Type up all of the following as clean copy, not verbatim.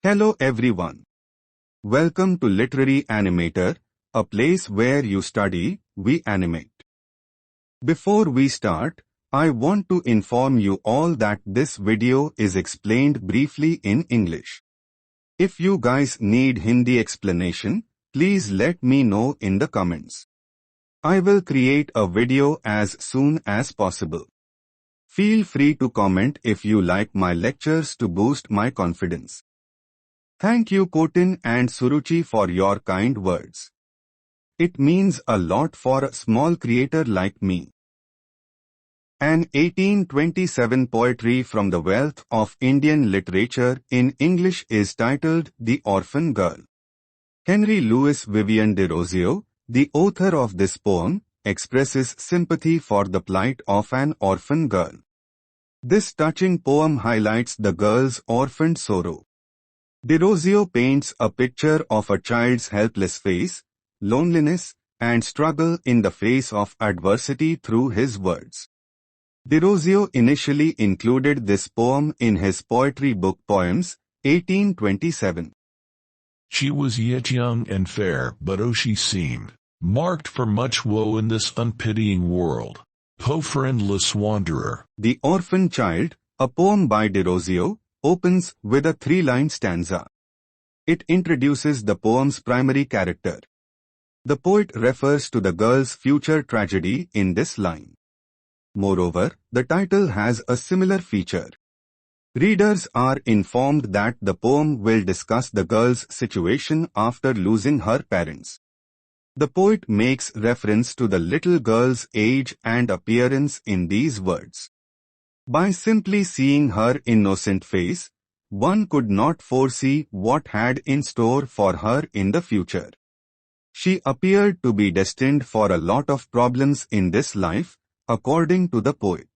Hello everyone. Welcome to Literary Animator, a place where you study, we animate. Before we start, I want to inform you all that this video is explained briefly in English. If you guys need Hindi explanation, please let me know in the comments. I will create a video as soon as possible. Feel free to comment if you like my lectures to boost my confidence. Thank you Kotin and Suruchi for your kind words. It means a lot for a small creator like me. An 1827 poetry from the wealth of Indian literature in English is titled The Orphan Girl. Henry Louis Vivian Derozio, the author of this poem, expresses sympathy for the plight of an orphan girl. This touching poem highlights the girl's orphaned sorrow. Derozio paints a picture of a child's helpless face, loneliness, and struggle in the face of adversity through his words. Derozio initially included this poem in his poetry book Poems, 1827. She was yet young and fair, but oh she seemed marked for much woe in this unpitying world. Po friendless wanderer. The Orphan Child, a poem by Derozio, opens with a three-line stanza. It introduces the poem's primary character. The poet refers to the girl's future tragedy in this line. Moreover, the title has a similar feature. Readers are informed that the poem will discuss the girl's situation after losing her parents. The poet makes reference to the little girl's age and appearance in these words. By simply seeing her innocent face, one could not foresee what had in store for her in the future. She appeared to be destined for a lot of problems in this life, according to the poet.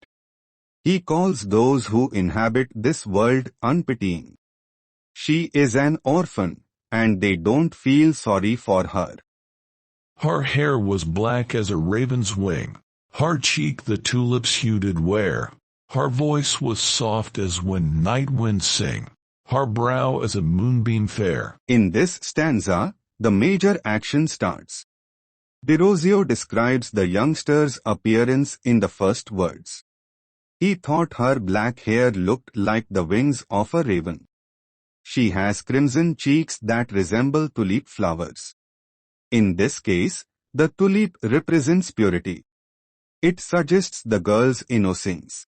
He calls those who inhabit this world unpitying. She is an orphan, and they don't feel sorry for her. Her hair was black as a raven's wing, her cheek the tulip's hue did wear. Her voice was soft as when night winds sing, her brow as a moonbeam fair. In this stanza, the major action starts. Derozio describes the youngster's appearance in the first words. He thought her black hair looked like the wings of a raven. She has crimson cheeks that resemble tulip flowers. In this case, the tulip represents purity. It suggests the girl's innocence.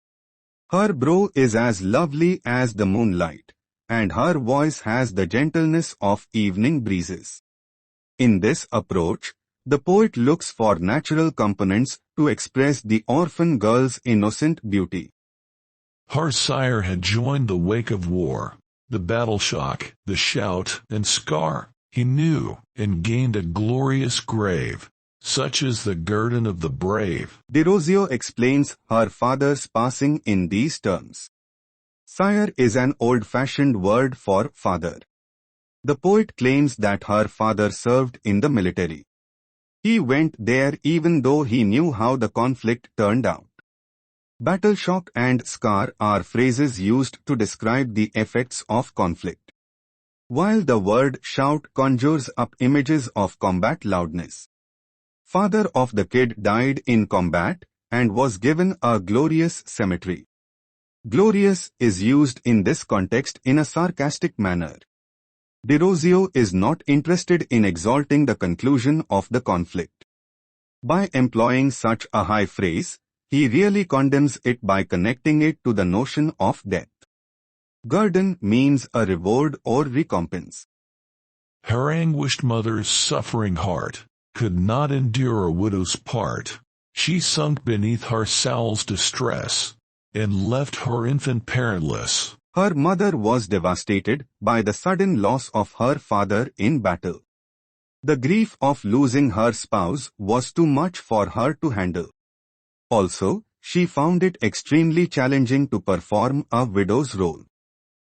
Her brow is as lovely as the moonlight, and her voice has the gentleness of evening breezes. In this approach, the poet looks for natural components to express the orphan girl's innocent beauty. Her sire had joined the wake of war, the battle shock, the shout and scar. He knew and gained a glorious grave. Such is the guerdon of the brave. Derozio explains her father's passing in these terms. Sire is an old-fashioned word for father. The poet claims that her father served in the military. He went there even though he knew how the conflict turned out. Battle shock and scar are phrases used to describe the effects of conflict, while the word shout conjures up images of combat loudness. Father of the kid died in combat and was given a glorious cemetery. Glorious is used in this context in a sarcastic manner. Derozio is not interested in exalting the conclusion of the conflict. By employing such a high phrase, he really condemns it by connecting it to the notion of death. Guerdon means a reward or recompense. Her anguished mother's suffering heart could not endure a widow's part. She sunk beneath her sowl's distress, and left her infant parentless. Her mother was devastated by the sudden loss of her father in battle. The grief of losing her spouse was too much for her to handle. Also, she found it extremely challenging to perform a widow's role.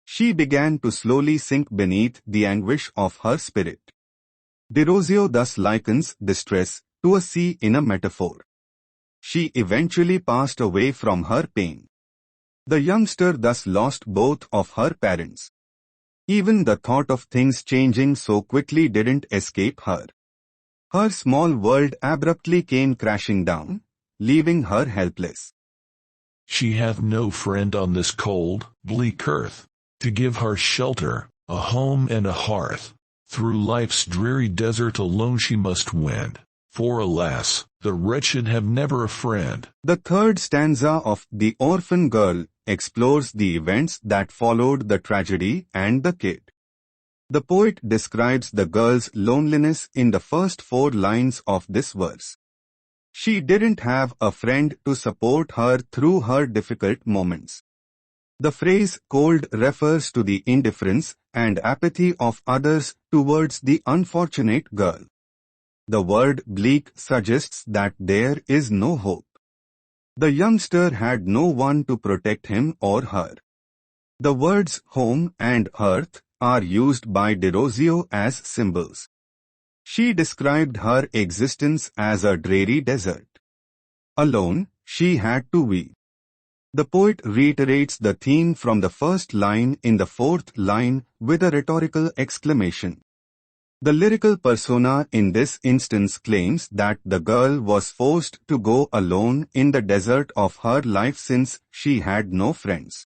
She began to slowly sink beneath the anguish of her spirit. Derozio thus likens distress to a sea in a metaphor. She eventually passed away from her pain. The youngster thus lost both of her parents. Even the thought of things changing so quickly didn't escape her. Her small world abruptly came crashing down, leaving her helpless. She hath no friend on this cold, bleak earth, to give her shelter, a home and a hearth. Through life's dreary desert alone she must wend, for alas, the wretched have never a friend. The third stanza of The Orphan Girl explores the events that followed the tragedy and the kid. The poet describes the girl's loneliness in the first 4 lines of this verse. She didn't have a friend to support her through her difficult moments. The phrase cold refers to the indifference and apathy of others towards the unfortunate girl. The word bleak suggests that there is no hope. The youngster had no one to protect him or her. The words home and hearth are used by Derozio as symbols. She described her existence as a dreary desert. Alone, she had to weep. The poet reiterates the theme from the first line in the 4th line with a rhetorical exclamation. The lyrical persona in this instance claims that the girl was forced to go alone in the desert of her life since she had no friends.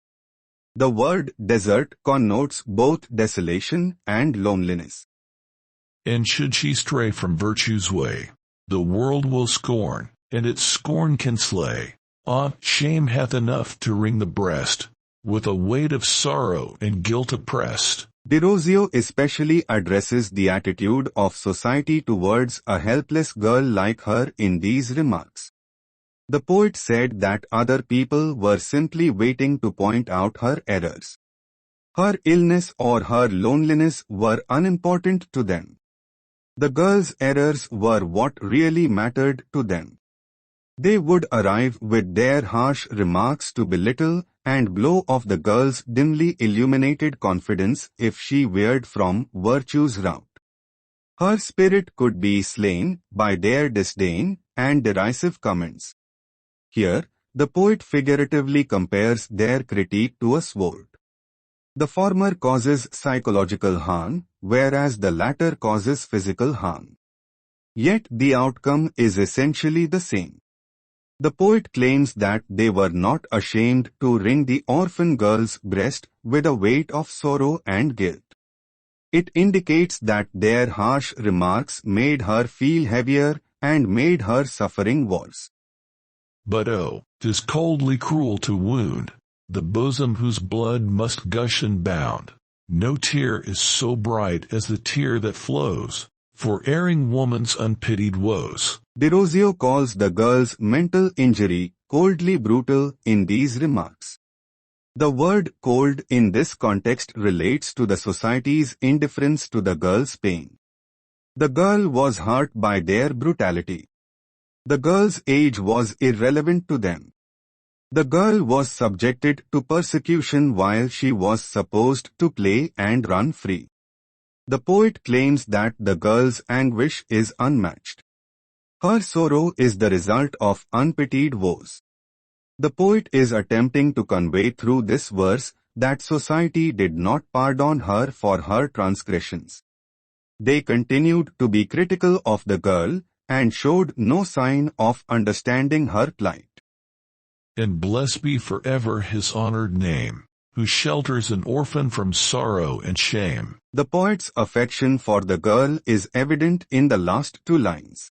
The word desert connotes both desolation and loneliness. And should she stray from virtue's way, the world will scorn, and its scorn can slay. Ah, shame hath enough to wring the breast, with a weight of sorrow and guilt oppressed. Derozio especially addresses the attitude of society towards a helpless girl like her in these remarks. The poet said that other people were simply waiting to point out her errors. Her illness or her loneliness were unimportant to them. The girl's errors were what really mattered to them. They would arrive with their harsh remarks to belittle and blow off the girl's dimly illuminated confidence if she veered from virtue's route. Her spirit could be slain by their disdain and derisive comments. Here, the poet figuratively compares their critique to a sword. The former causes psychological harm, whereas the latter causes physical harm. Yet the outcome is essentially the same. The poet claims that they were not ashamed to wring the orphan girl's breast with a weight of sorrow and guilt. It indicates that their harsh remarks made her feel heavier and made her suffering worse. But oh, 'tis coldly cruel to wound the bosom whose blood must gush and bound. No tear is so bright as the tear that flows for erring woman's unpitied woes. Derozio calls the girl's mental injury coldly brutal in these remarks. The word cold in this context relates to the society's indifference to the girl's pain. The girl was hurt by their brutality. The girl's age was irrelevant to them. The girl was subjected to persecution while she was supposed to play and run free. The poet claims that the girl's anguish is unmatched. Her sorrow is the result of unpitied woes. The poet is attempting to convey through this verse that society did not pardon her for her transgressions. They continued to be critical of the girl and showed no sign of understanding her plight. And blessed be forever his honored name, who shelters an orphan from sorrow and shame. The poet's affection for the girl is evident in the last 2 lines.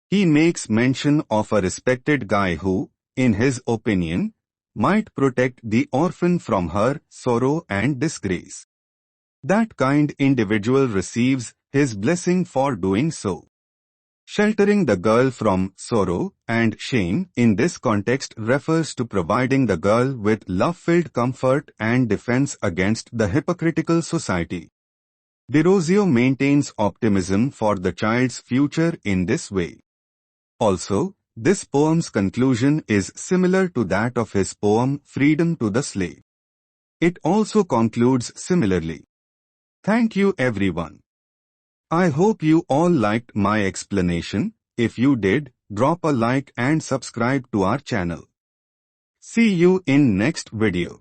He makes mention of a respected guy who, in his opinion, might protect the orphan from her sorrow and disgrace. That kind individual receives his blessing for doing so. Sheltering the girl from sorrow and shame in this context refers to providing the girl with love-filled comfort and defense against the hypocritical society. Derozio maintains optimism for the child's future in this way. Also, this poem's conclusion is similar to that of his poem Freedom to the Slave. It also concludes similarly. Thank you everyone. I hope you all liked my explanation. If you did, drop a like and subscribe to our channel. See you in next video.